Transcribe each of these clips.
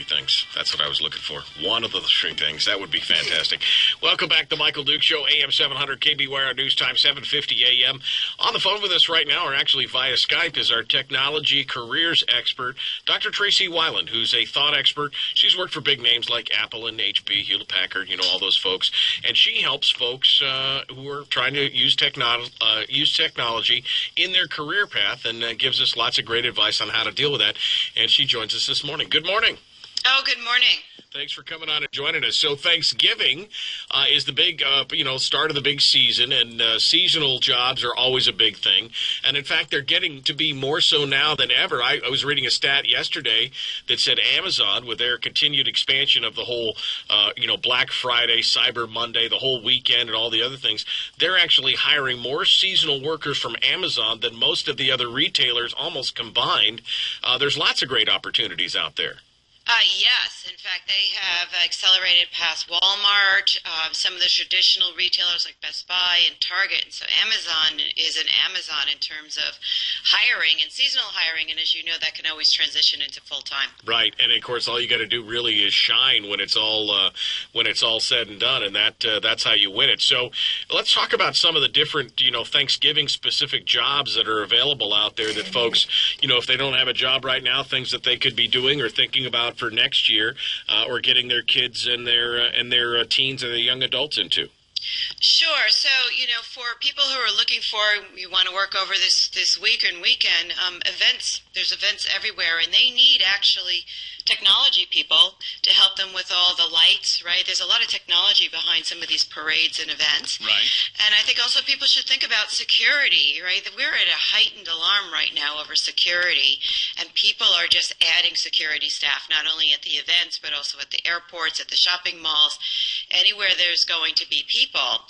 things. That's what I was looking for. One of the three things. That would be fantastic. Welcome back to the Michael Duke Show, AM 700 KBYR News Time, 7:50 a.m. On the phone with us right now, or actually via Skype, is our technology careers expert, Dr. Tracey Wilen, who's a thought expert. She's worked for big names like Apple and HP, Hewlett-Packard, all those folks. And she helps folks who are trying to use technology in their career path, and gives us lots of great advice on how to deal with that. And she joins us this morning. Good morning. Oh, good morning. Thanks for coming on and joining us. So Thanksgiving is the big, start of the big season, and seasonal jobs are always a big thing. And, in fact, they're getting to be more so now than ever. I was reading a stat yesterday that said Amazon, with their continued expansion of the whole, Black Friday, Cyber Monday, the whole weekend and all the other things, they're actually hiring more seasonal workers from Amazon than most of the other retailers almost combined. There's lots of great opportunities out there. Yes. In fact, they have accelerated past Walmart, some of the traditional retailers like Best Buy and Target. And so Amazon is an Amazon in terms of hiring and seasonal hiring. And as you know, that can always transition into full-time. Right. And, of course, all you got to do really is shine when it's all said and done. And that's how you win it. So let's talk about some of the different, Thanksgiving-specific jobs that are available out there that folks, if they don't have a job right now, things that they could be doing or thinking about for next year, or getting their kids and their teens and their young adults into. Sure. So, for people who are looking for, you want to work over this week and weekend, events, there's events everywhere, and they need actually technology people to help them with all the lights, right? There's a lot of technology behind some of these parades and events. Right. And I think also people should think about security, right? We're at a heightened alarm right now over security, and people are just adding security staff, not only at the events, but also at the airports, at the shopping malls, anywhere there's going to be people.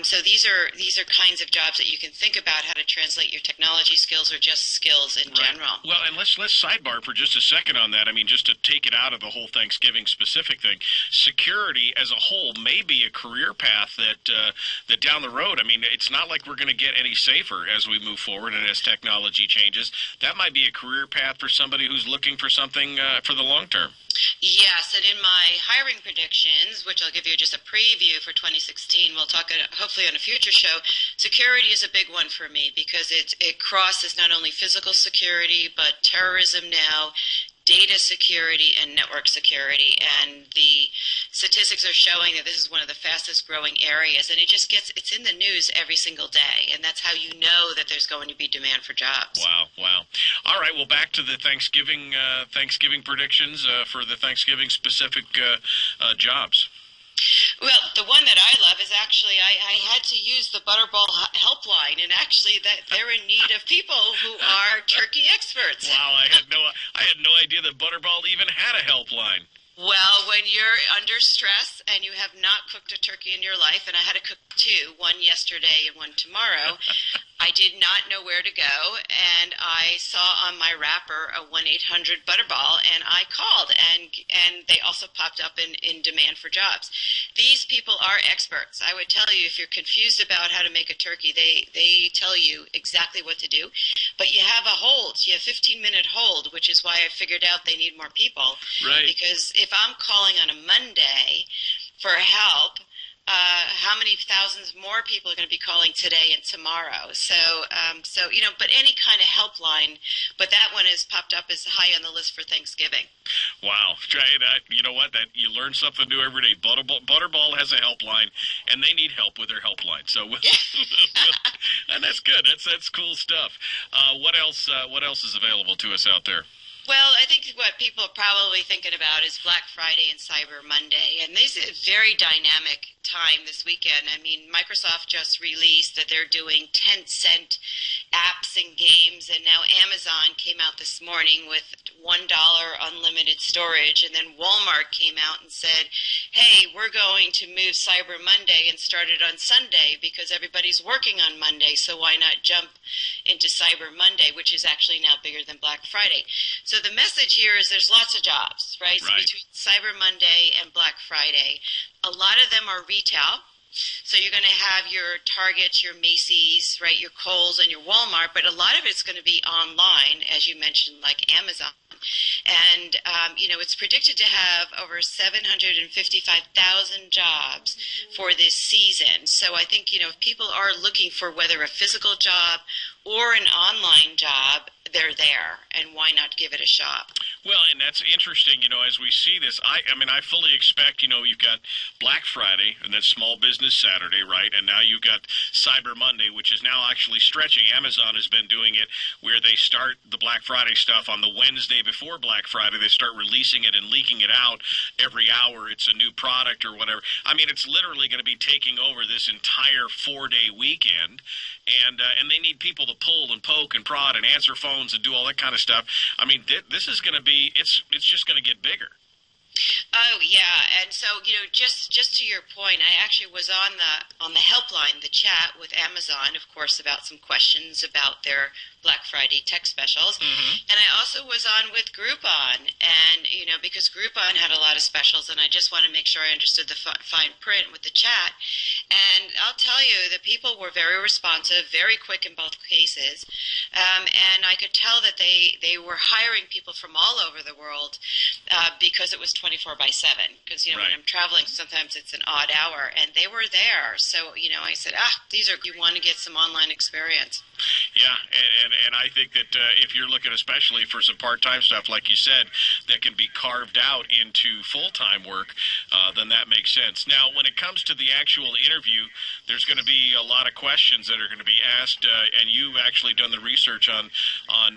So these are kinds of jobs that you can think about how to translate your technology skills or just skills in general. Well, and let's sidebar for just a second on that. I mean, just to take it out of the whole Thanksgiving specific thing, security as a whole may be a career path that down the road, I mean, it's not like we're going to get any safer as we move forward and as technology changes. That might be a career path for somebody who's looking for something for the long term. Yes, and in my hiring predictions, which I'll give you just a preview for 2016, we'll talk hopefully on a future show, security is a big one for me because it crosses not only physical security, but terrorism now, data security, and network security. And the statistics are showing that this is one of the fastest growing areas, and it's in the news every single day, and that's how you know that there's going to be demand for jobs. Wow. All right, well, back to the Thanksgiving predictions for the Thanksgiving specific jobs. Well, the one that I love is actually I had to use the Butterball helpline, and actually that they're in need of people who are turkey experts. Wow, I had no idea that Butterball even had a helpline. Well, when you're under stress and you have not cooked a turkey in your life, and I had to cook two, one yesterday and one tomorrow, I did not know where to go, and I saw on my wrapper a 1-800 Butterball, and I called, and they also popped up in demand for jobs. These people are experts. I would tell you, if you're confused about how to make a turkey, they tell you exactly what to do, but you have a hold. You have 15-minute hold, which is why I figured out they need more people. Right. Because if I'm calling on a Monday for help, how many thousands more people are going to be calling today and tomorrow? So but any kind of helpline, but that one has popped up as high on the list for Thanksgiving. Wow. You know what? That you learn something new every day. Butterball has a helpline, and they need help with their helpline. So, and that's good. That's cool stuff. What else is available to us out there? Well, I think what people are probably thinking about is Black Friday and Cyber Monday, and this is a very dynamic time this weekend. I mean, Microsoft just released that they're doing 10-cent apps and games, and now Amazon came out this morning with $1 unlimited storage, and then Walmart came out and said, hey, we're going to move Cyber Monday and start it on Sunday because everybody's working on Monday, so why not jump into Cyber Monday, which is actually now bigger than Black Friday. So the message here is there's lots of jobs, right? So between Cyber Monday and Black Friday, a lot of them are retail. So you're going to have your Targets, your Macy's, right, your Kohl's and your Walmart, but a lot of it's going to be online, as you mentioned, like Amazon. And, it's predicted to have over 755,000 jobs for this season. So I think, if people are looking for whether a physical job or an online job, they're there, and why not give it a shot? Well, and that's interesting, as we see this. I fully expect, you've got Black Friday, and then Small Business Saturday, right? And now you've got Cyber Monday, which is now actually stretching. Amazon has been doing it where they start the Black Friday stuff on the Wednesday before Black Friday. They start releasing it and leaking it out every hour. It's a new product or whatever. It's literally going to be taking over this entire 4-day weekend, and they need people to pull and poke and prod and answer phones and do all that kind of stuff. This is going to be, it's just going to get bigger. Oh yeah, and so just to your point, I actually was on the helpline, the chat with Amazon, of course, about some questions about their Black Friday tech specials, and I also was on with Groupon, and because Groupon had a lot of specials, and I just want to make sure I understood the fine print with the chat, and I'll tell you, the people were very responsive, very quick in both cases, and I could tell that they were hiring people from all over the world because it was 24/7. Because right. When I'm traveling, sometimes it's an odd hour, and they were there. So I said, you want to get some online experience. Yeah, and I think that if you're looking especially for some part-time stuff, like you said, that can be carved out into full-time work, then that makes sense. Now, when it comes to the actual interview, there's going to be a lot of questions that are going to be asked, and you've actually done the research on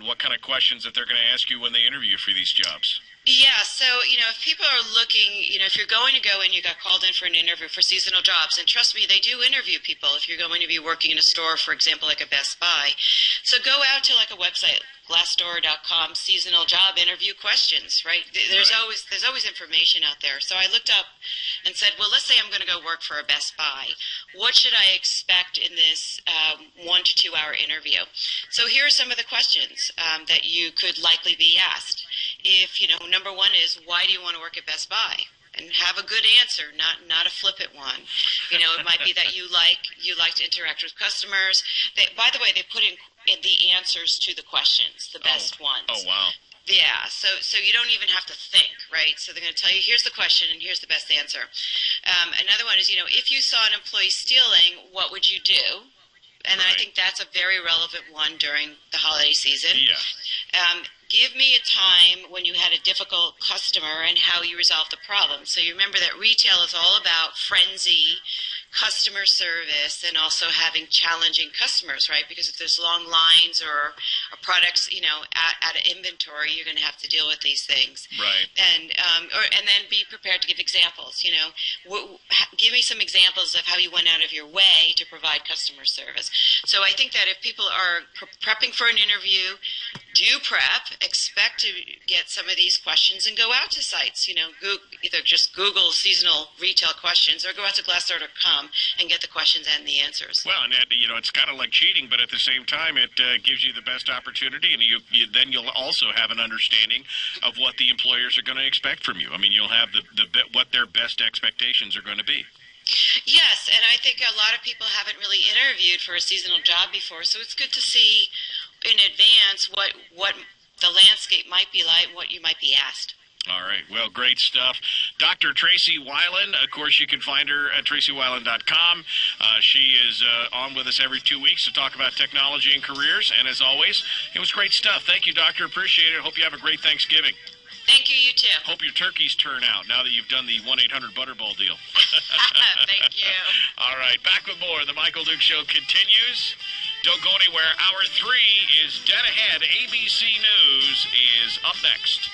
what kind of questions that they're going to ask you when they interview you for these jobs. Yeah, so, if people are looking, if you're going to go in, you got called in for an interview for seasonal jobs, and trust me, they do interview people if you're going to be working in a store, for example, like a Best Buy. So go out to like a website, Glassdoor.com, seasonal job interview questions, right? There's always information out there. So I looked up and said, well, let's say I'm going to go work for a Best Buy. What should I expect in this 1 to 2 hour interview? So here are some of the questions that you could likely be asked. If, number one is, why do you want to work at Best Buy? And have a good answer, not a flippant one. It might be that you like to interact with customers. By the way, they put in the answers to the questions, the best ones. Oh, wow. Yeah, so you don't even have to think, right? So they're going to tell you, here's the question and here's the best answer. Another one is, if you saw an employee stealing, what would you do? And right. I think that's a very relevant one during the holiday season. Yeah. Give me a time when you had a difficult customer and how you resolved the problem. So you remember that retail is all about frenzy, customer service, and also having challenging customers, right? Because if there's long lines or products, out of inventory, you're going to have to deal with these things. Right. And then be prepared to give examples. Give me some examples of how you went out of your way to provide customer service. So I think that if people are prepping for an interview, do prep, expect to get some of these questions, and go out to sites. Either just Google seasonal retail questions or go out to Glassdoor.com and get the questions and the answers. Well, and it's kind of like cheating, but at the same time, it gives you the best opportunity, and then you'll also have an understanding of what the employers are going to expect from you. You'll have what their best expectations are going to be. Yes, and I think a lot of people haven't really interviewed for a seasonal job before, so it's good to see in advance what the landscape might be like, what you might be asked. All right. Well, great stuff. Dr. Tracey Wilen, of course, you can find her at TraceyWilen.com. She is on with us every 2 weeks to talk about technology and careers, and as always, it was great stuff. Thank you, Doctor. Appreciate it. Hope you have a great Thanksgiving. Thank you, you too. Hope your turkeys turn out now that you've done the 1-800-Butterball deal. Thank you. All right, back with more. The Michael Duke Show continues. Don't go anywhere. Hour 3 is dead ahead. ABC News is up next.